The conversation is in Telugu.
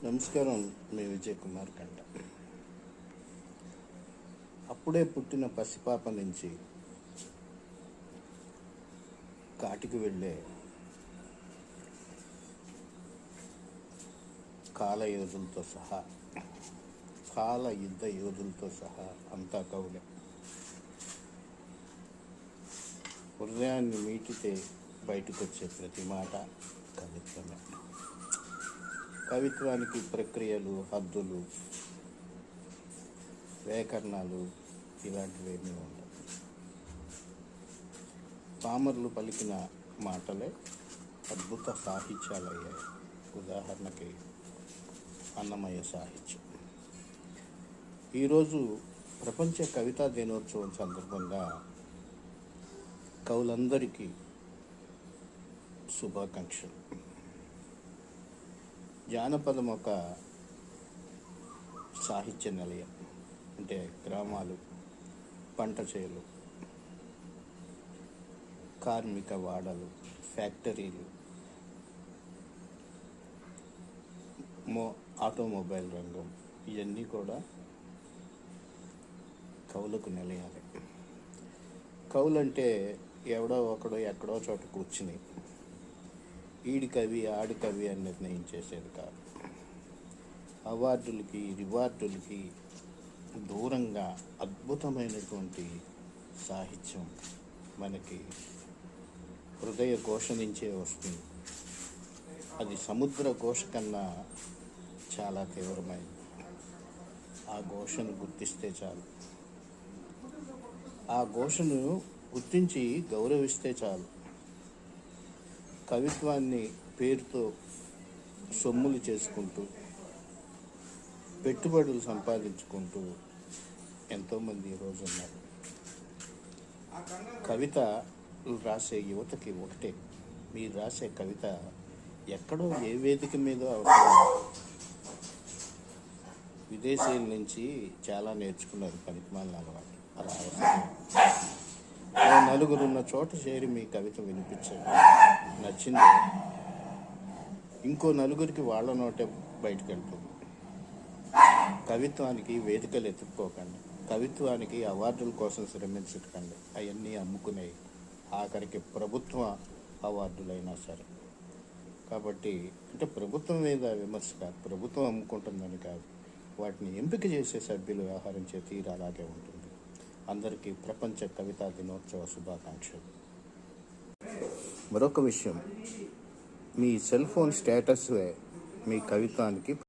నమస్కారం. మీ విజయ్ కుమార్ కంట. అప్పుడే పుట్టిన పసిపాప నుంచి కాటికి వెళ్ళే కాలయోధులతో సహా యుద్ధ యోధులతో సహా అంతా కవులే. హృదయాన్ని మీటితే బయటకు వచ్చే ప్రతి మాట కవిత్వమే. కవిత్వానికి ప్రక్రియలు, హద్దులు, వ్యాకరణాలు ఇలాంటివేమీ ఉండవు. పామరులు పలికిన మాటలే అద్భుత సాహిత్యాలయ్యాయి. ఉదాహరణకి అన్నమయ్య సాహిత్యం. ఈరోజు ప్రపంచ కవితా దినోత్సవం సందర్భంగా కవులందరికీ శుభాకాంక్షలు. జానపదం ఒక సాహిత్య నిలయం. అంటే గ్రామాలు, పంట చేలు, కార్మిక వాడలు, ఫ్యాక్టరీలు, ఆటోమొబైల్ రంగం, ఇవన్నీ కూడా కవులకు నిలయాలి. కవులంటే ఎవడో ఒకడో ఎక్కడో చోట కూర్చుని ఈడి కవి ఆడి కవి అని నిర్ణయించేసేది కాదు. అవార్డులకి రివార్డులకి దూరంగా అద్భుతమైనటువంటి సాహిత్యం మనకి హృదయ ఘోష నుంచే వస్తుంది. అది సముద్ర ఘోష కన్నా చాలా తీవ్రమైనది. ఆ ఘోషను గుర్తిస్తే చాలు, ఆ ఘోషను గుర్తించి గౌరవిస్తే చాలు. కవిత్వాన్ని పేరుతో సొమ్ములు చేసుకుంటూ, పెట్టుబడులు సంపాదించుకుంటూ ఎంతోమంది ఈరోజు ఉన్నారు. కవిత రాసే యువతకి ఒకటే, మీరు రాసే కవిత ఎక్కడో ఏ వేదిక మీద అవసరం. విదేశీయుల నుంచి చాలా నేర్చుకున్నారు పనికిమాలిన అలవాటు. అలా అవసరం. నలుగురున్న చోట చేరి మీ కవిత వినిపించండి. నచ్చింది ఇంకో నలుగురికి వాళ్ళ నోటే బయటకు వెళ్తుంది. కవిత్వానికి వేదికలు ఎత్తుక్కోకండి. కవిత్వానికి అవార్డుల కోసం శ్రమించకండి. అవన్నీ అమ్ముకునేవి, ఆఖరికి ప్రభుత్వ అవార్డులైనా సరే. కాబట్టి అంటే ప్రభుత్వం మీద విమర్శ కాదు, ప్రభుత్వం అమ్ముకుంటుందని కాదు, వాటిని ఎంపిక చేసే సభ్యులు వ్యవహరించే తీరు అలాగే ఉంటుంది. అందరికీ ప్రపంచ కవితా దినోత్సవ శుభాకాంక్షలు. మరొక విషయం, మీ సెల్ ఫోన్ స్టేటస్ మీ కవిత్వానికి